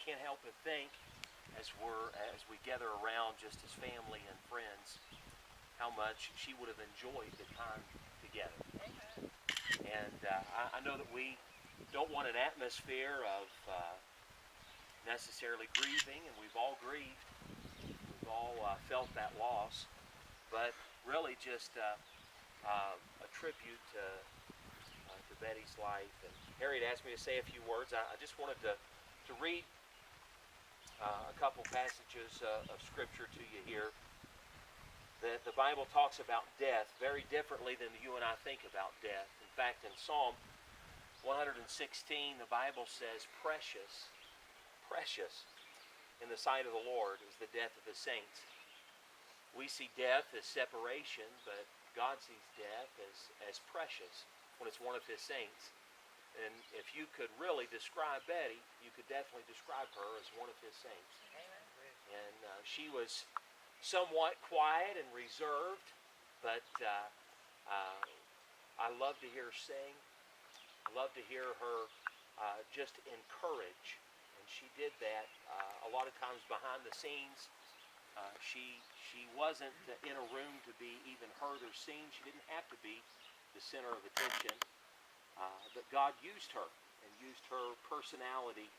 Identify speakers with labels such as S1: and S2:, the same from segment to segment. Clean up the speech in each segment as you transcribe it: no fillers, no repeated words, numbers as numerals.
S1: can't help but think as we gather around just as family and friends, how much she would have enjoyed the time together.
S2: Amen.
S1: And I know that we don't want an atmosphere of necessarily grieving, and we've all grieved. We've all felt that loss, but really just a tribute to Betty's life. And Harry had asked me to say a few words. I just wanted to read a couple passages of Scripture to you here. That the Bible talks about death very differently than you and I think about death. In fact, in Psalm 116, the Bible says, precious in the sight of the Lord is the death of His saints. We see death as separation, but God sees death as precious when it's one of His saints. And if you could really describe Betty, you could definitely describe her as one of His saints.
S2: Amen.
S1: And she was somewhat quiet and reserved, but I love to hear her sing. I love to hear her just encourage. And she did that a lot of times behind the scenes. She wasn't in a room to be even heard or seen. She didn't have to be the center of attention. But God used her and used her personality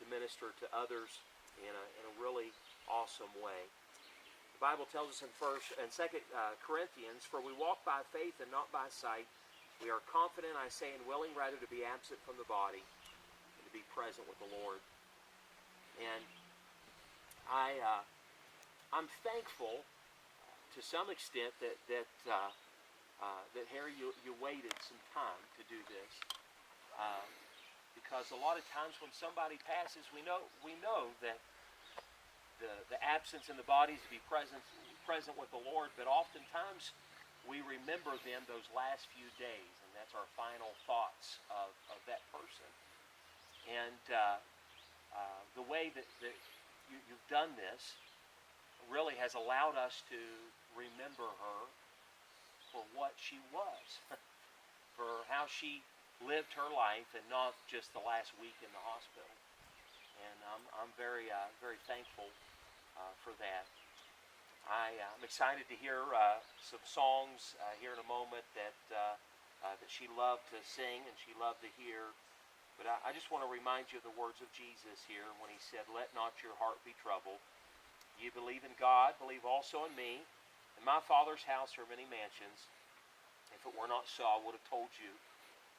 S1: to minister to others in a really awesome way. The Bible tells us in 2 Corinthians, for we walk by faith and not by sight. We are confident, I say, and willing rather to be absent from the body and to be present with the Lord. And I'm thankful to some extent that Harry, you waited some time to do this, because a lot of times when somebody passes, we know that the absence in the body is to be present with the Lord, but oftentimes we remember them those last few days, and that's our final thoughts of that person. And the way that you've done this really has allowed us to remember her for what she was, for how she lived her life, and not just the last week in the hospital. And I'm very thankful for that. I'm excited to hear some songs here in a moment that she loved to sing and she loved to hear. But I just want to remind you of the words of Jesus here when He said, "Let not your heart be troubled. You believe in God, believe also in me. In my Father's house are many mansions. If it were not so, I would have told you.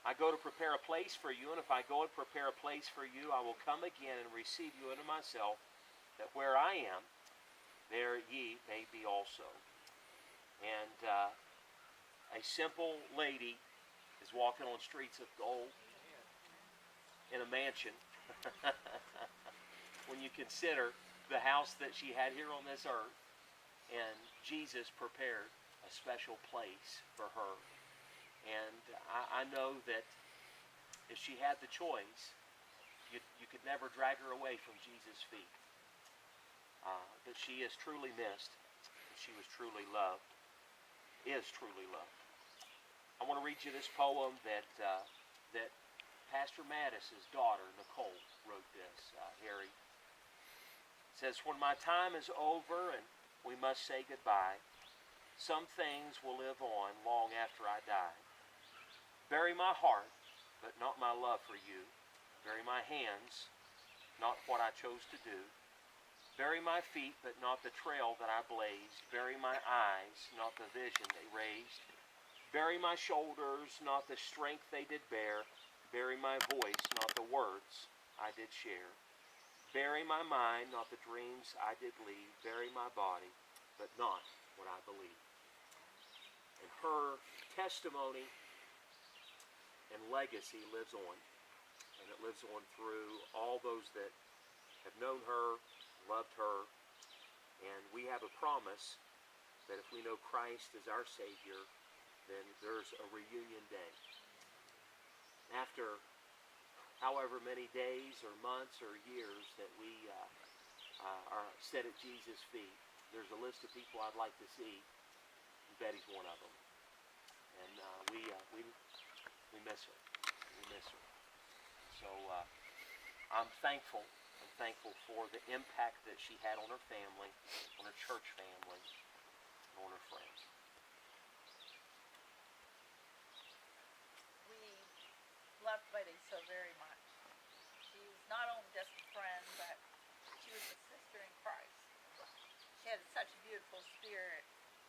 S1: I go to prepare a place for you, and if I go and prepare a place for you, I will come again and receive you into myself, that where I am, there ye may be also." And a simple lady is walking on streets of gold in a mansion. When you consider the house that she had here on this earth, and Jesus prepared a special place for her. And I know that if she had the choice, you could never drag her away from Jesus' feet. But she is truly missed. She was truly loved. Is truly loved. I want to read you this poem that Pastor Mattis's daughter, Nicole, wrote this, Harry. It says, "When my time is over and we must say goodbye, some things will live on long after I die. Bury my heart, but not my love for you. Bury my hands, not what I chose to do. Bury my feet, but not the trail that I blazed. Bury my eyes, not the vision they raised. Bury my shoulders, not the strength they did bear. Bury my voice, not the words I did share. Bury my mind, not the dreams I did leave. Bury my body, but not what I believe." And her testimony and legacy lives on. And it lives on through all those that have known her, loved her. And we have a promise that if we know Christ as our Savior, then there's a reunion day. After however many days or months or years that we are set at Jesus' feet, there's a list of people I'd like to see. Betty's one of them. And we miss her. We miss her. So I'm thankful. I'm thankful for the impact that she had on her family, on her church family, and on her friends.
S2: We loved Betty so very much. She was not only just a friend, but she was a sister in Christ. She had such a beautiful spirit.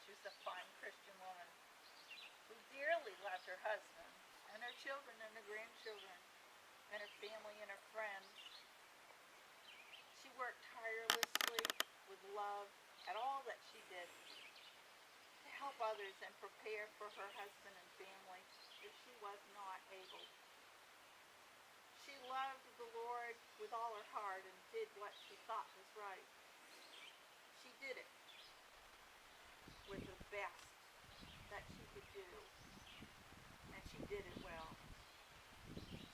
S2: She was a fine Christian woman who dearly loved her husband and her children and her grandchildren and her family and her friends. She worked tirelessly with love at all that she did to help others and prepare for her husband and family if she was not able. She loved the Lord with all her heart and did what she thought was right. She did it with the best that she could do, and she did it well.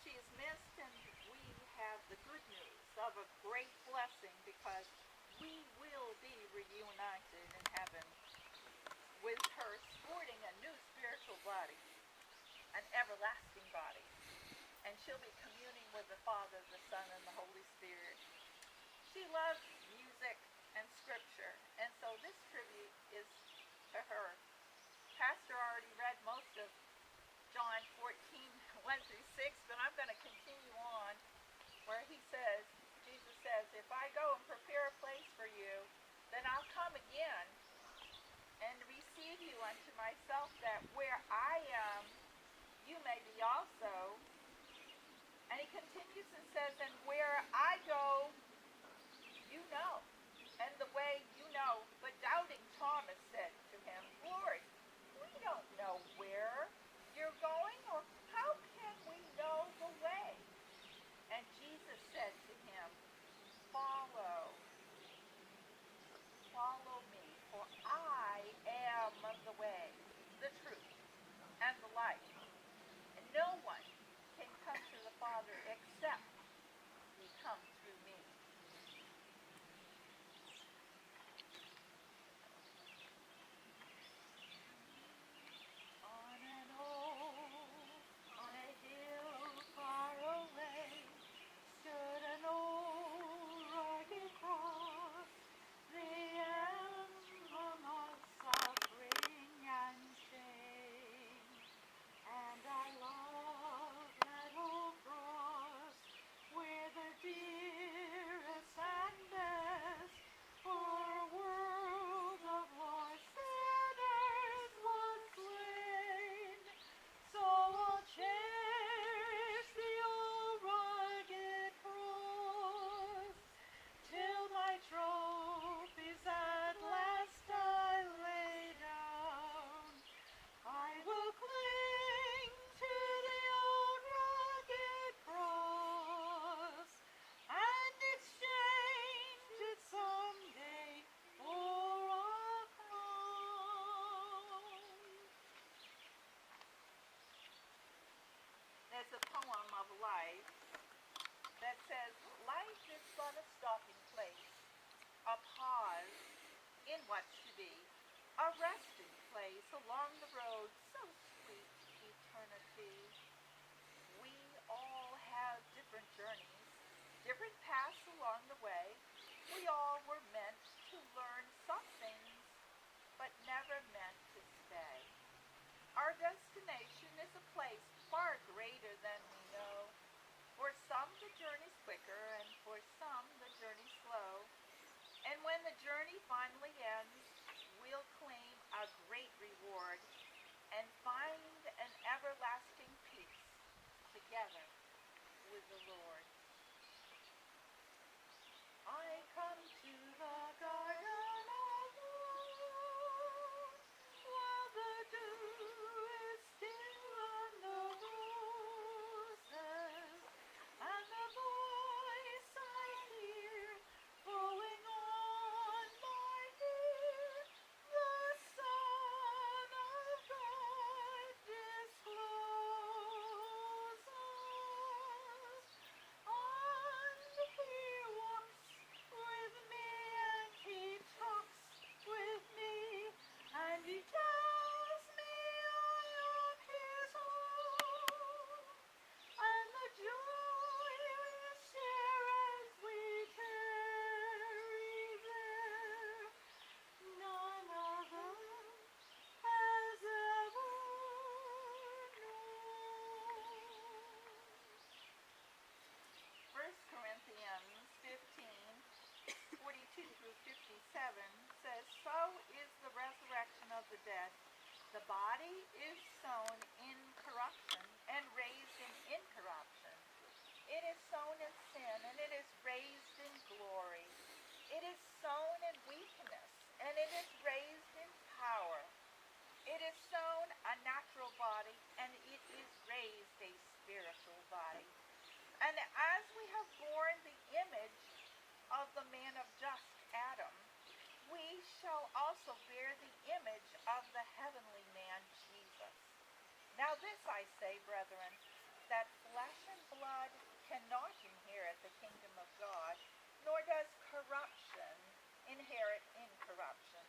S2: She is missed, and we have the good news of a great blessing because we will be reunited in heaven with her sporting a new spiritual body, an everlasting body, and she'll be communing with the Father, the Son, and the Holy Spirit. She loves music and scripture, and so this tribute is to her. Pastor already read most of John 14:1-6, but I'm going to continue on where he says, Jesus says, if I go and prepare a place for you, then I'll come again and receive you unto myself, that where I am, you may be also. And he continues and says, and where I go, you know, and the way you know. But doubting Thomas said to him, Lord, we don't know where you're going, or how can we know the way? And Jesus said to him, follow me, for I am the way, the truth, and the life. And no one can come to the Father except he come through me. On a hill far away, stood an old rugged cross, the emblem of suffering and shame. And I love that old cross, where the dearest and best for a world of lost sinners was slain. So I'll cherish the old rugged cross till my trophies at last I lay down. I will cling to the old rugged cross and exchange it someday for a crown. There's a poem of life that says, life is but a stopping place, a pause in what's to be, a resting place along the road, so sweet eternity. We all have different journeys, different paths along the way. We all were meant to learn some things, but never meant to stay. Our destination is a place far greater than we know. For some the journey's quicker, and for some the journey's slow. And when the journey finally ends, we'll claim a great reward and find an everlasting peace together with the Lord. I come to the garden alone, while the dew is still on the roses, and the voice I hear flowing on my ear, the Son of God discloses. the dead. The body is sown in corruption and raised in incorruption. It is sown in sin and it is raised in glory. It is sown in weakness and it is raised in power. It is sown a natural body and it is raised a spiritual body. And as we have borne the image of the man of just Adam, we shall also bear the image of the heavenly man, Jesus. Now this I say, brethren, that flesh and blood cannot inherit the kingdom of God, nor does corruption inherit incorruption.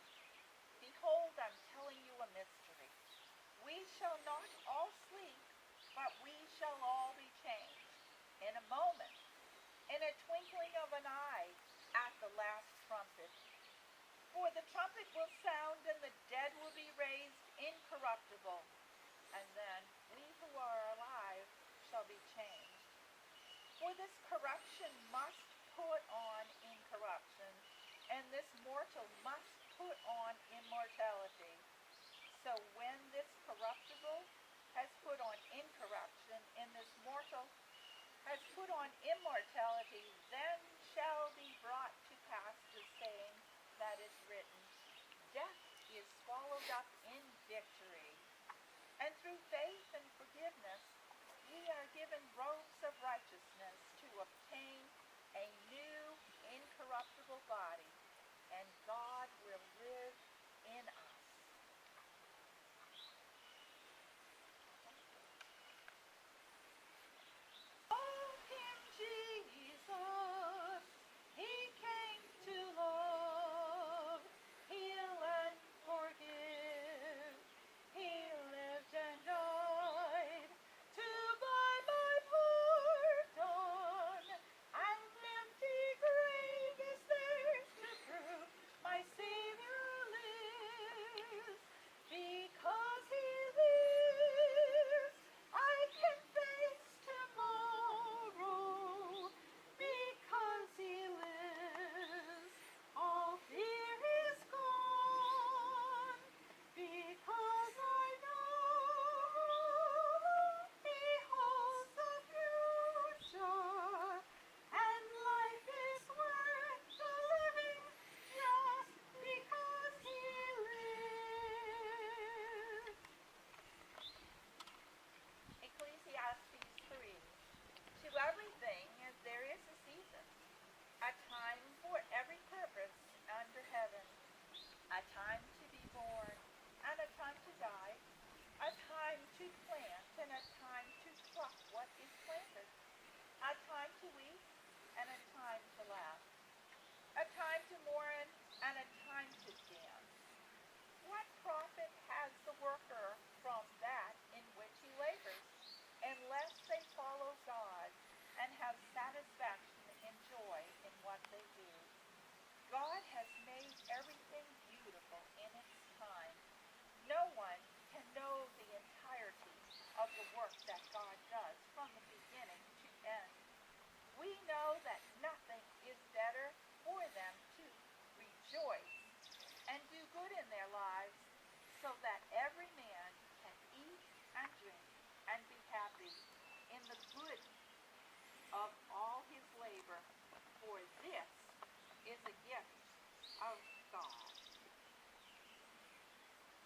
S2: Behold, I'm telling you a mystery. We shall not all sleep, but we shall all be changed. In a moment, in a twinkling of an eye, at the last trumpet. For the trumpet will sound, and the dead will be raised incorruptible, and then we who are alive shall be changed. For this corruption must put on incorruption, and this mortal must put on immortality. So when this corruptible has put on incorruption, and this mortal has put on immortality, then shall be brought to pass the saying that is written, death is swallowed up in victory. And through faith and forgiveness, we are given robes of righteousness to obtain a new incorruptible body, and God will live in us. Oh, Him Jesus, He came to love, heal and forgive. He lived and died to buy my pardon, and empty grave is theirs to prove my Savior lives. Because He lives, I can face tomorrow. Because He lives, all fear is gone. Because I know He holds the future, and life is worth the living just because He lives. Ecclesiastes 3. To everything there is a season, a time for every purpose under heaven, a time to be born, and a time to die, a time to plant, and a time to pluck what is planted, a time to weep, and a time to laugh, a time to mourn, and a time to dance. What profit has the worker from that in which he labors, unless they follow God and have satisfaction and joy in what they do? God has made everything beautiful in its time. No one can know the entirety of the work that God does from the beginning to end. We know that nothing is better for them to rejoice and do good in their lives, so that every man can eat and drink and be happy in the good of all his labor, for this is a gift of God.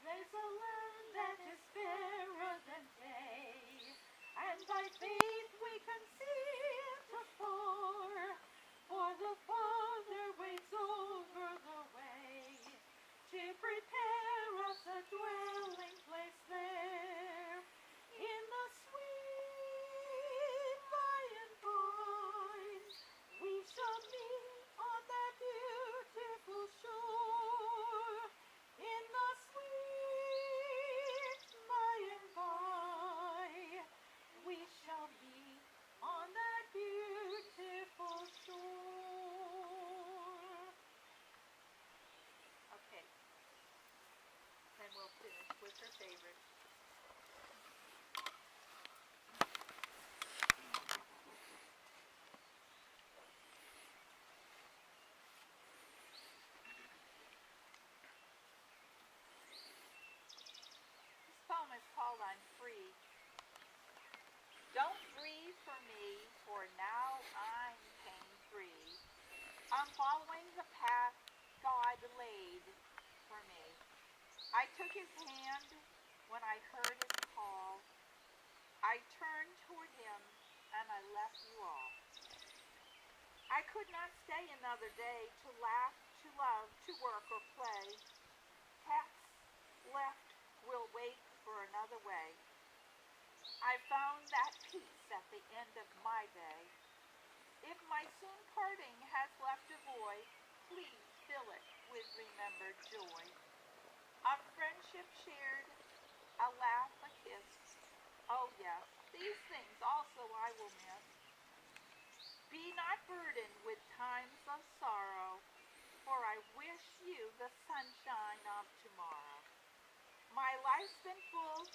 S2: There's a land that is fairer than day, and by faith we can see it afar, for the Father waits over the way to prepare us a dwelling place there, in the sweet by and by. We shall meet on that beautiful shore, in the sweet by and by. We shall meet on that I'm following the path God laid for me. I took his hand when I heard his call. I turned toward him and I left you all. I could not stay another day to laugh, to love, to work or play. Paths left will wait for another way. I found that peace at the end of my day. If my soon parting has left a void, please fill it with remembered joy. A friendship shared, a laugh, a kiss. Oh yes, these things also I will miss. Be not burdened with times of sorrow, for I wish you the sunshine of tomorrow. My life's been full,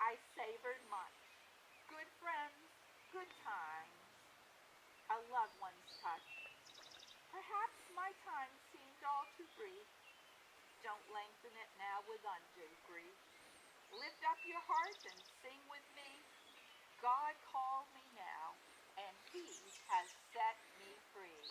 S2: I savored much. Good friends, good times, a loved one's touch. Perhaps my time seemed all too brief. Don't lengthen it now with undue grief. Lift up your heart and sing with me. God called me now, and he has set me free.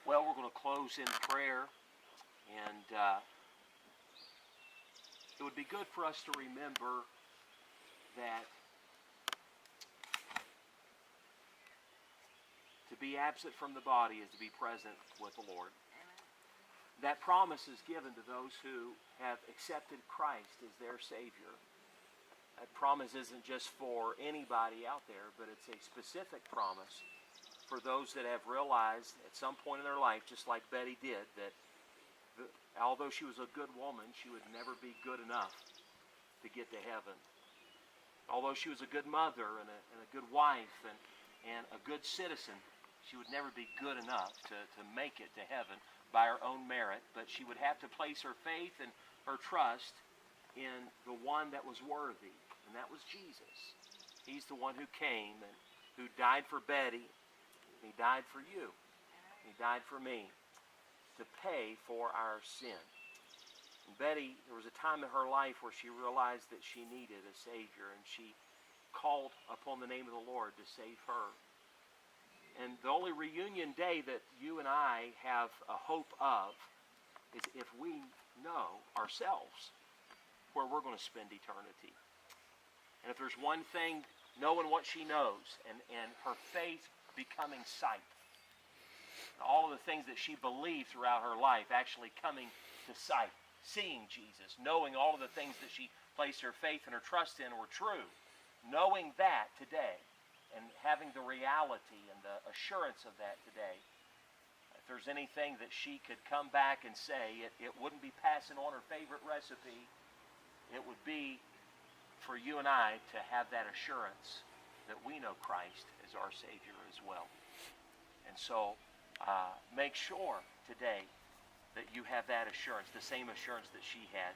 S1: Well, we're going to close in prayer, and it would be good for us to remember that to be absent from the body is to be present with the Lord. That promise is given to those who have accepted Christ as their Savior. That promise isn't just for anybody out there, but it's a specific promise for those that have realized at some point in their life, just like Betty did, that although she was a good woman, she would never be good enough to get to heaven. although she was a good mother and a good wife and a good citizen, she would never be good enough to make it to heaven by her own merit, but she would have to place her faith and her trust in the one that was worthy, and that was Jesus. He's the one who came and who died for Betty. He died for you. He died for me to pay for our sin. And Betty, there was a time in her life where she realized that she needed a Savior, and she called upon the name of the Lord to save her. And the only reunion day that you and I have a hope of is if we know ourselves where we're going to spend eternity. And if there's one thing, knowing what she knows and her faith becoming sight, all of the things that she believed throughout her life actually coming to sight, seeing Jesus, knowing all of the things that she placed her faith and her trust in were true, knowing that today and having the reality and the assurance of that today, if there's anything that she could come back and say, it wouldn't be passing on her favorite recipe. It would be for you and I to have that assurance that we know Christ as our Savior as well. And so make sure today that you have that assurance, the same assurance that she had,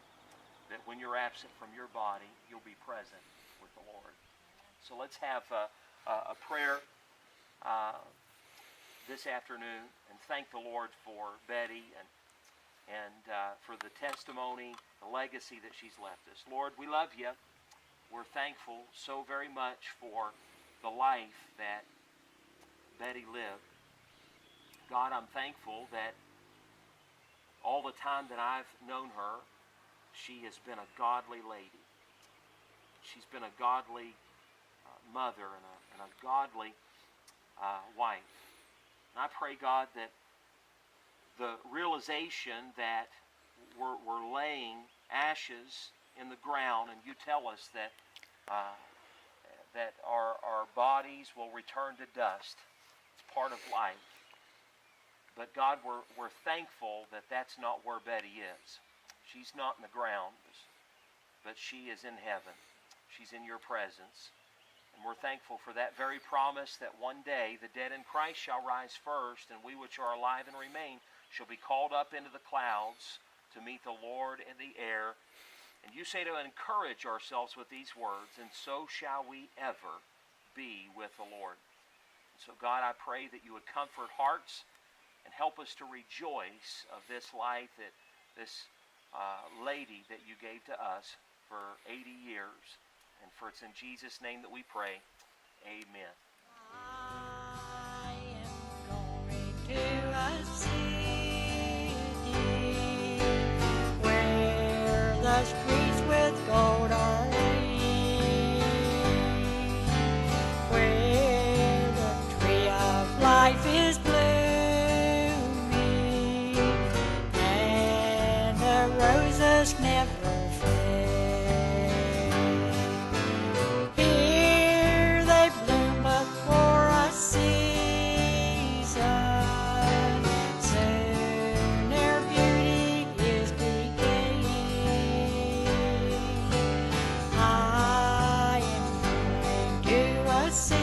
S1: that when you're absent from your body, you'll be present with the Lord. So let's have a prayer this afternoon and thank the Lord for Betty and for the testimony, the legacy that she's left us. Lord, we love you. We're thankful so very much for the life that Betty lived. God, I'm thankful that all the time that I've known her, she has been a godly lady. She's been a godly mother and a godly wife. And I pray, God, that the realization that we're laying ashes in the ground, and you tell us that that our bodies will return to dust. It's part of life. But God, we're thankful that that's not where Betty is. She's not in the ground, but she is in heaven. She's in your presence. And we're thankful for that very promise that one day the dead in Christ shall rise first, and we which are alive and remain shall be called up into the clouds to meet the Lord in the air. And you say to encourage ourselves with these words, and so shall we ever be with the Lord. And so God, I pray that you would comfort hearts and help us to rejoice of this life, that this lady that you gave to us for 80 years. And for it's in Jesus' name that we pray. Amen.
S3: I am going to a city where the streets with gold are laid, where the tree of life is blooming, and the roses never fade. Here they bloom but for a season, soon their beauty is decaying. I am going to a city